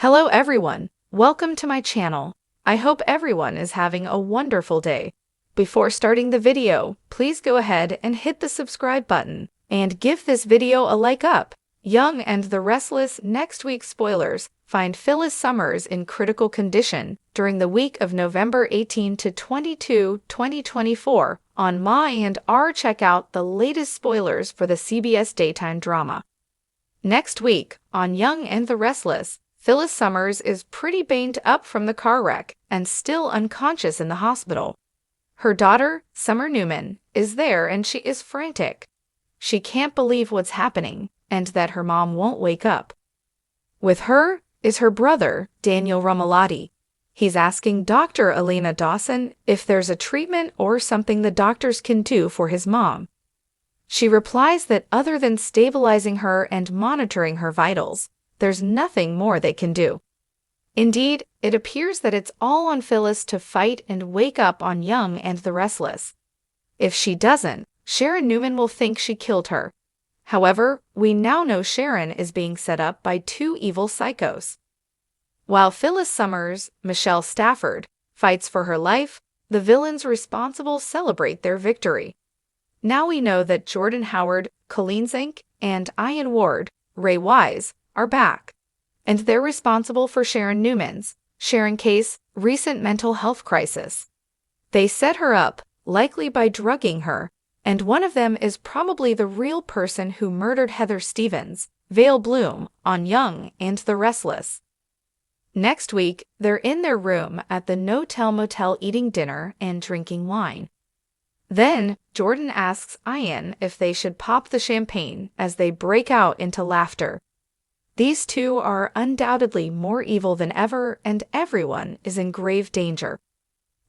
Hello everyone, welcome to my channel. I hope everyone is having a wonderful day. Before starting the video, please go ahead and hit the subscribe button and give this video a like up. Young and the Restless next week's spoilers find Phyllis Summers in critical condition during the week of November 18 to 22, 2024 on Y&R. Check out the latest spoilers for the CBS daytime drama. Next week on Young and the Restless, Phyllis Summers is pretty banged up from the car wreck and still unconscious in the hospital. Her daughter, Summer Newman, is there and she is frantic. She can't believe what's happening and that her mom won't wake up. With her is her brother, Daniel Romalotti. He's asking Dr. Elena Dawson if there's a treatment or something the doctors can do for his mom. She replies that other than stabilizing her and monitoring her vitals, there's nothing more they can do. Indeed, it appears that it's all on Phyllis to fight and wake up on Young and the Restless. If she doesn't, Sharon Newman will think she killed her. However, we now know Sharon is being set up by two evil psychos. While Phyllis Summers, Michelle Stafford, fights for her life, the villains responsible celebrate their victory. Now we know that Jordan Howard, Colleen Zink, and Ian Ward, Ray Wise, are back. And they're responsible for Sharon Newman's, Sharon Case, recent mental health crisis. They set her up, likely by drugging her, and one of them is probably the real person who murdered Heather Stevens, Vale Bloom, on Young and the Restless. Next week, they're in their room at the No-Tell Motel eating dinner and drinking wine. Then, Jordan asks Ian if they should pop the champagne as they break out into laughter. These two are undoubtedly more evil than ever, and everyone is in grave danger.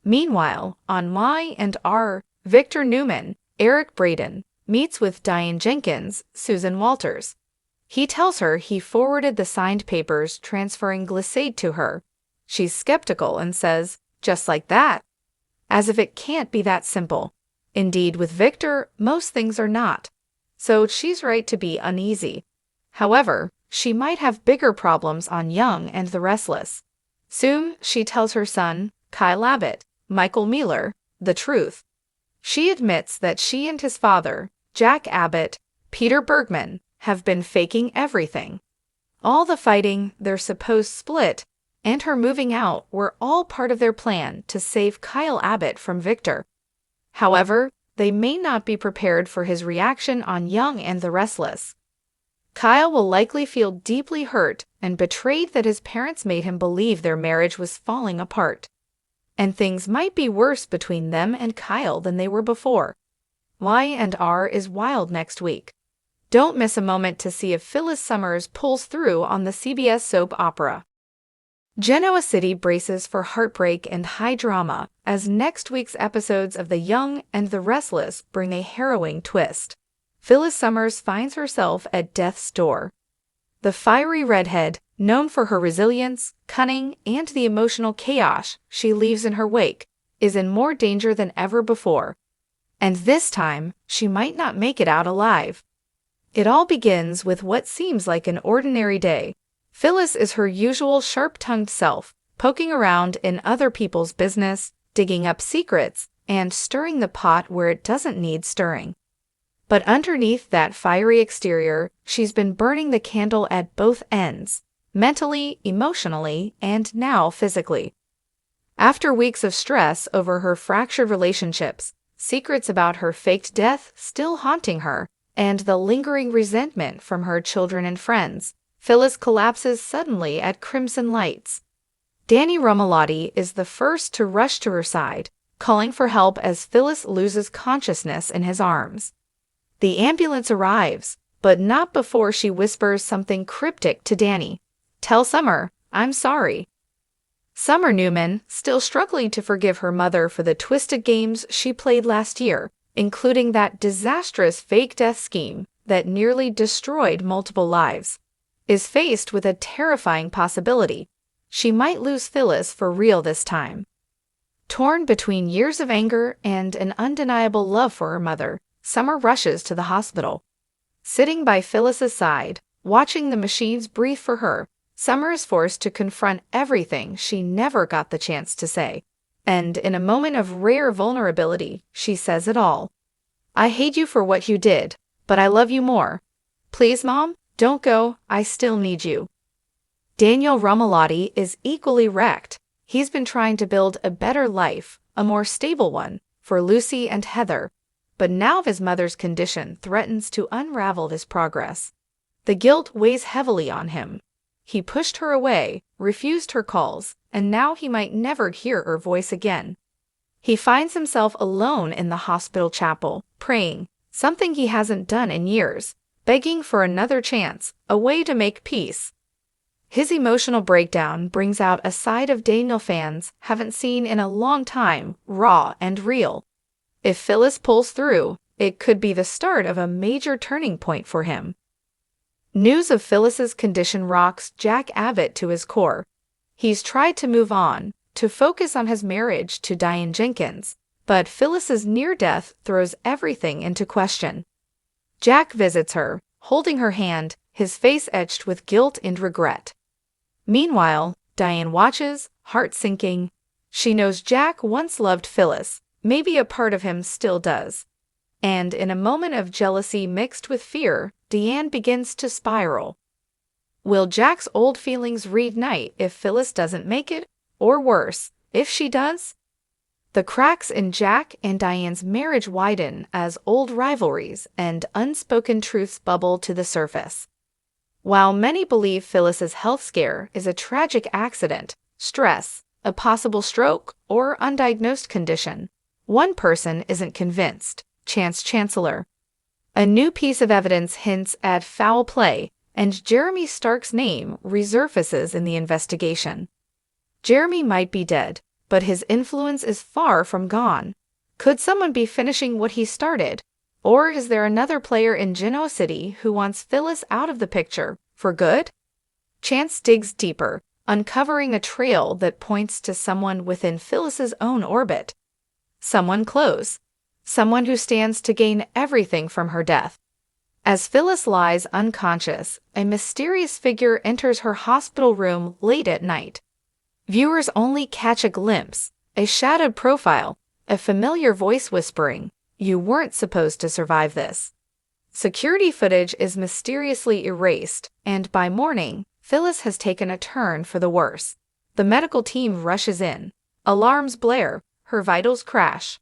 Meanwhile, on Y&R, Victor Newman, Eric Braden, meets with Diane Jenkins, Susan Walters. He tells her he forwarded the signed papers transferring Glissade to her. She's skeptical and says, "Just like that?" As if it can't be that simple. Indeed, with Victor, most things are not. So she's right to be uneasy. However, she might have bigger problems on Young and the Restless. Soon, she tells her son, Kyle Abbott, Michael Mealer, the truth. She admits that she and his father, Jack Abbott, Peter Bergman, have been faking everything. All the fighting, their supposed split, and her moving out were all part of their plan to save Kyle Abbott from Victor. However, they may not be prepared for his reaction on Young and the Restless. Kyle will likely feel deeply hurt and betrayed that his parents made him believe their marriage was falling apart. And things might be worse between them and Kyle than they were before. Y&R is wild next week. Don't miss a moment to see if Phyllis Summers pulls through on the CBS soap opera. Genoa City braces for heartbreak and high drama as next week's episodes of The Young and the Restless bring a harrowing twist. Phyllis Summers finds herself at death's door. The fiery redhead, known for her resilience, cunning, and the emotional chaos she leaves in her wake, is in more danger than ever before. And this time, she might not make it out alive. It all begins with what seems like an ordinary day. Phyllis is her usual sharp-tongued self, poking around in other people's business, digging up secrets, and stirring the pot where it doesn't need stirring. But underneath that fiery exterior, she's been burning the candle at both ends, mentally, emotionally, and now physically. After weeks of stress over her fractured relationships, secrets about her faked death still haunting her, and the lingering resentment from her children and friends, Phyllis collapses suddenly at Crimson Lights. Danny Romalotti is the first to rush to her side, calling for help as Phyllis loses consciousness in his arms. The ambulance arrives, but not before she whispers something cryptic to Danny. "Tell Summer, I'm sorry." Summer Newman, still struggling to forgive her mother for the twisted games she played last year, including that disastrous fake death scheme that nearly destroyed multiple lives, is faced with a terrifying possibility. She might lose Phyllis for real this time. Torn between years of anger and an undeniable love for her mother, Summer rushes to the hospital. Sitting by Phyllis's side, watching the machines breathe for her, Summer is forced to confront everything she never got the chance to say. And in a moment of rare vulnerability, she says it all. "I hate you for what you did, but I love you more. Please, Mom, don't go, I still need you." Daniel Rumalotti is equally wrecked. He's been trying to build a better life, a more stable one, for Lucy and Heather, but now his mother's condition threatens to unravel his progress. The guilt weighs heavily on him. He pushed her away, refused her calls, and now he might never hear her voice again. He finds himself alone in the hospital chapel, praying, something he hasn't done in years, begging for another chance, a way to make peace. His emotional breakdown brings out a side of Daniel fans haven't seen in a long time, raw and real. If Phyllis pulls through, it could be the start of a major turning point for him. News of Phyllis's condition rocks Jack Abbott to his core. He's tried to move on, to focus on his marriage to Diane Jenkins, but Phyllis's near death throws everything into question. Jack visits her, holding her hand, his face etched with guilt and regret. Meanwhile, Diane watches, heart sinking. She knows Jack once loved Phyllis, maybe a part of him still does. And in a moment of jealousy mixed with fear, Diane begins to spiral. Will Jack's old feelings reignite if Phyllis doesn't make it? Or worse, if she does? The cracks in Jack and Diane's marriage widen as old rivalries and unspoken truths bubble to the surface. While many believe Phyllis's health scare is a tragic accident, stress, a possible stroke, or undiagnosed condition, one person isn't convinced: Chance Chancellor. A new piece of evidence hints at foul play, and Jeremy Stark's name resurfaces in the investigation. Jeremy might be dead, but his influence is far from gone. Could someone be finishing what he started? Or is there another player in Genoa City who wants Phyllis out of the picture, for good? Chance digs deeper, uncovering a trail that points to someone within Phyllis's own orbit. Someone close. Someone who stands to gain everything from her death. As Phyllis lies unconscious, a mysterious figure enters her hospital room late at night. Viewers only catch a glimpse, a shadowed profile, a familiar voice whispering, "You weren't supposed to survive this." Security footage is mysteriously erased, and by morning, Phyllis has taken a turn for the worse. The medical team rushes in. Alarms blare, her vitals crash.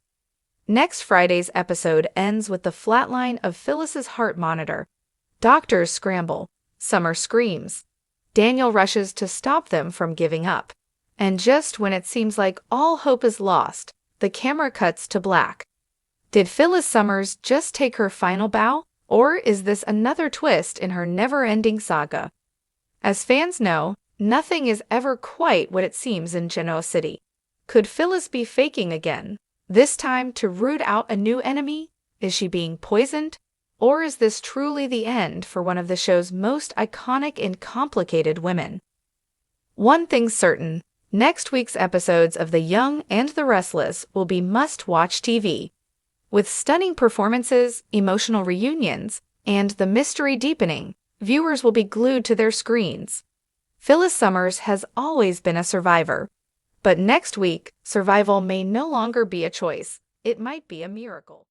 Next Friday's episode ends with the flatline of Phyllis's heart monitor. Doctors scramble. Summer screams. Daniel rushes to stop them from giving up. And just when it seems like all hope is lost, the camera cuts to black. Did Phyllis Summers just take her final bow, or is this another twist in her never-ending saga? As fans know, nothing is ever quite what it seems in Genoa City. Could Phyllis be faking again? This time to root out a new enemy? Is she being poisoned? Or is this truly the end for one of the show's most iconic and complicated women? One thing's certain, next week's episodes of The Young and the Restless will be must-watch TV. With stunning performances, emotional reunions, and the mystery deepening, viewers will be glued to their screens. Phyllis Summers has always been a survivor. But next week, survival may no longer be a choice. It might be a miracle.